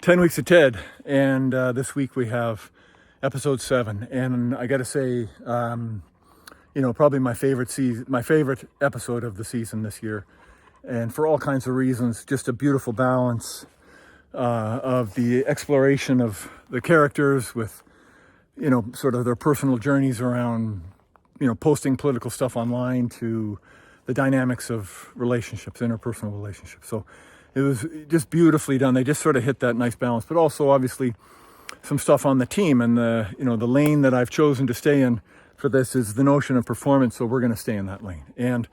10 Weeks of Ted, and this week we have episode 7. And I got to say, probably my favorite episode of the season this year, and for all kinds of reasons. Just a beautiful balance of the exploration of the characters with, sort of their personal journeys around, posting political stuff online, to the dynamics of relationships, interpersonal relationships. So it was just beautifully done. They just sort of hit that nice balance, but also obviously some stuff on the team, and the lane that I've chosen to stay in for this is the notion of performance. So we're going to stay in that lane. And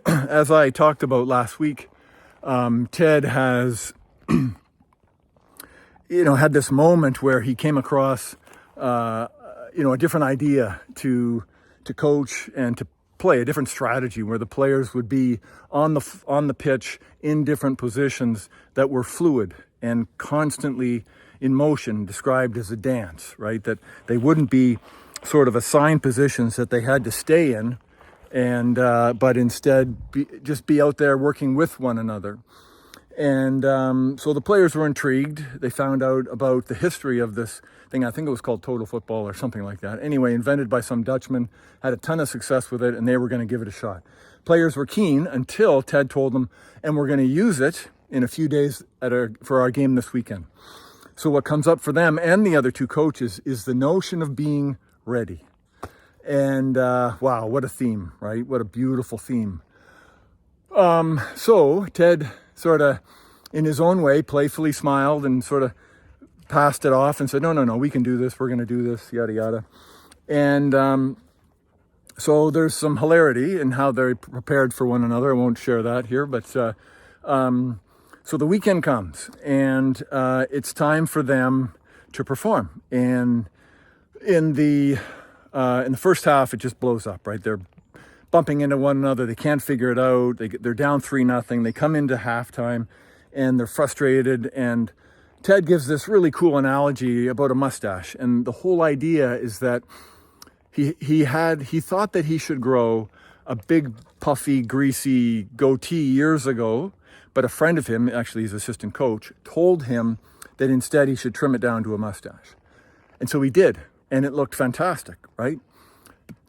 as I talked about last week, Ted has, had this moment where he came across, a different idea to coach and to play, a different strategy where the players would be on the pitch in different positions that were fluid and constantly in motion, described as a dance, right? That they wouldn't be sort of assigned positions that they had to stay in, and but instead just be out there working with one another. And so the players were intrigued. They found out about the history of this thing. I think it was called total football or something like that. Anyway, invented by some Dutchman, had a ton of success with it, and they were going to give it a shot. Players were keen until Ted told them, and we're going to use it in a few days for our game this weekend. So what comes up for them and the other two coaches is the notion of being ready. And wow, what a theme, right? What a beautiful theme. So Ted sort of, in his own way, playfully smiled and sort of passed it off and said, no, we can do this. We're going to do this, yada, yada. And so there's some hilarity in how they're prepared for one another. I won't share that here, but so the weekend comes, and it's time for them to perform. And in the first half, it just blows up, right? They're bumping into one another. They can't figure it out. They're down 3-0. They come into halftime and they're frustrated. And Ted gives this really cool analogy about a mustache. And the whole idea is that he thought that he should grow a big, puffy, greasy goatee years ago. But a friend of him, actually his assistant coach, told him that instead he should trim it down to a mustache. And so he did. And it looked fantastic, right?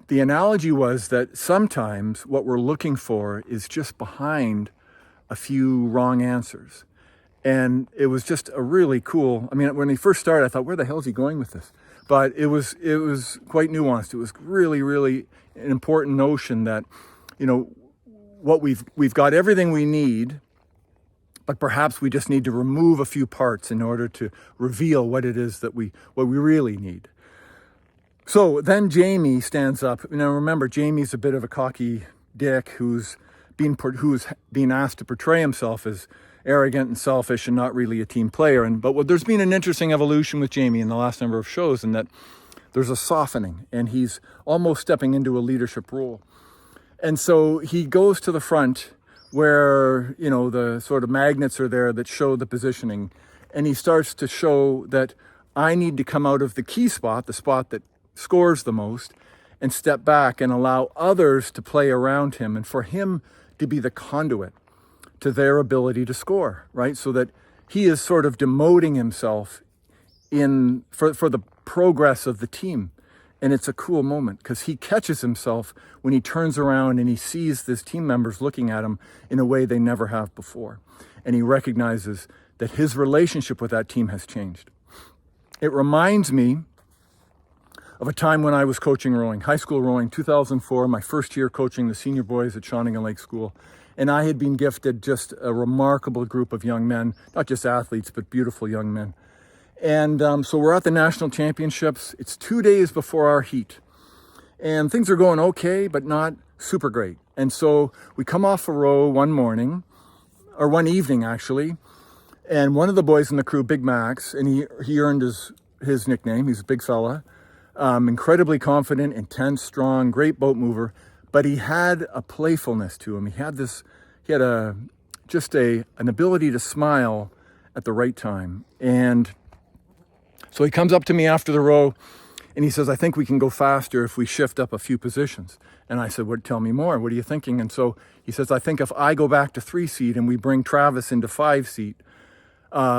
The analogy was that sometimes what we're looking for is just behind a few wrong answers. And it was just a really cool, when he first started, I thought, where the hell is he going with this? But it was quite nuanced. It was really, really an important notion that, what we've got everything we need, but perhaps we just need to remove a few parts in order to reveal what it is that what we really need. So then Jamie stands up. Remember, Jamie's a bit of a cocky dick who's being asked to portray himself as arrogant and selfish and not really a team player. But there's been an interesting evolution with Jamie in the last number of shows, in that there's a softening, and he's almost stepping into a leadership role. And so he goes to the front where, the sort of magnets are there that show the positioning, and he starts to show that I need to come out of the key spot, the spot that scores the most, and step back and allow others to play around him, and for him to be the conduit to their ability to score, right? So that he is sort of demoting himself for the progress of the team. And it's a cool moment because he catches himself when he turns around and he sees his team members looking at him in a way they never have before. And he recognizes that his relationship with that team has changed. It reminds me of a time when I was coaching rowing, high school rowing, 2004, my first year coaching the senior boys at Shawnigan Lake School. And I had been gifted just a remarkable group of young men, not just athletes, but beautiful young men. And so we're at the national championships. It's 2 days before our heat. And things are going okay, but not super great. And so we come off a row one evening actually. And one of the boys in the crew, Big Max, and he earned his nickname. He's a big fella. Incredibly confident, intense, strong, great boat mover, but he had a playfulness to him. He had an ability to smile at the right time. And so he comes up to me after the row and he says, I think we can go faster if we shift up a few positions. And I said, tell me more. What are you thinking? And so he says, I think if I go back to 3 seat and we bring Travis into 5 seat,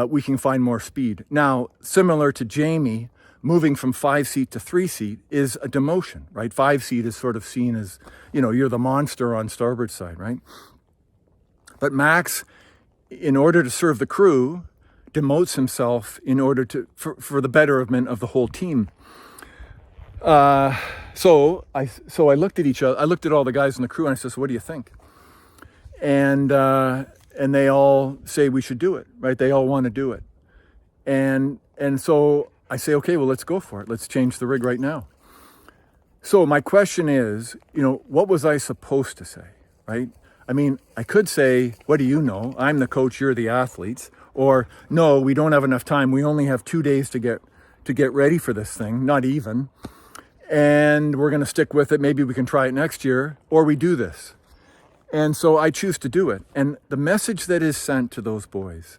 we can find more speed. Now, similar to Jamie, moving from 5-seat to 3-seat is a demotion, right? 5-seat is sort of seen as, you're the monster on starboard side, right? But Max, in order to serve the crew, demotes himself in order for the betterment of the whole team. So I looked at I looked at all the guys in the crew and I said, so what do you think? And they all say we should do it, right? They all want to do it. And so I say, okay, well, let's go for it. Let's change the rig right now. So my question is, what was I supposed to say, right? I mean, I could say, what do you know? I'm the coach, you're the athletes. Or, no, we don't have enough time. We only have 2 days to get ready for this thing, not even. And we're going to stick with it. Maybe we can try it next year, or we do this. And so I choose to do it. And the message that is sent to those boys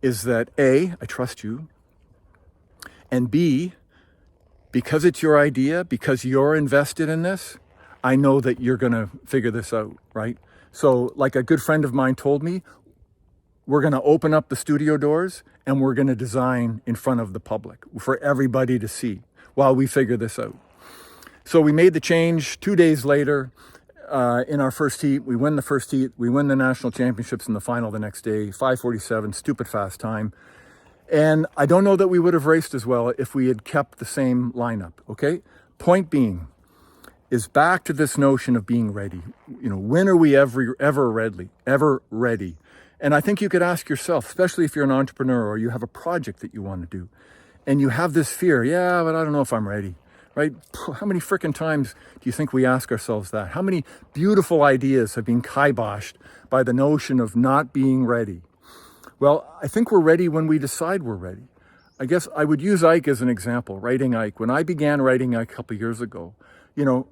is that A, I trust you. And B, because it's your idea, because you're invested in this, I know that you're going to figure this out, right? So like a good friend of mine told me, we're going to open up the studio doors and we're going to design in front of the public for everybody to see while we figure this out. So we made the change. 2 days later, in our first heat, we win the first heat. We win the national championships in the final the next day, 5:47, stupid fast time. And I don't know that we would have raced as well if we had kept the same lineup, okay? Point being is back to this notion of being ready. When are we ever ready? And I think you could ask yourself, especially if you're an entrepreneur or you have a project that you want to do, and you have this fear, yeah, but I don't know if I'm ready, right? How many freaking times do you think we ask ourselves that? How many beautiful ideas have been kiboshed by the notion of not being ready? Well, I think we're ready when we decide we're ready. I guess I would use Ike as an example, writing Ike. When I began writing Ike a couple of years ago,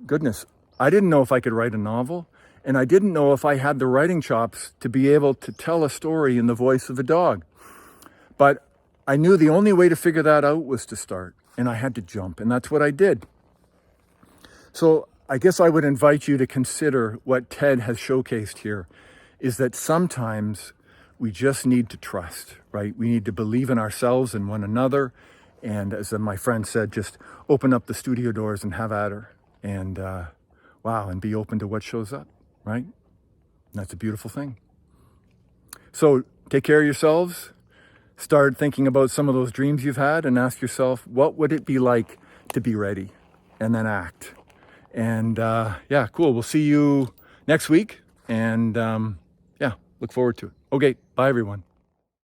goodness, I didn't know if I could write a novel, and I didn't know if I had the writing chops to be able to tell a story in the voice of a dog. But I knew the only way to figure that out was to start, and I had to jump, and that's what I did. So I guess I would invite you to consider what Ted has showcased here, is that sometimes we just need to trust, right? We need to believe in ourselves and one another. And as my friend said, just open up the studio doors and have at her. And and be open to what shows up, right? And that's a beautiful thing. So take care of yourselves. Start thinking about some of those dreams you've had and ask yourself, what would it be like to be ready? And then act. And cool. We'll see you next week. And look forward to it. Okay, bye everyone.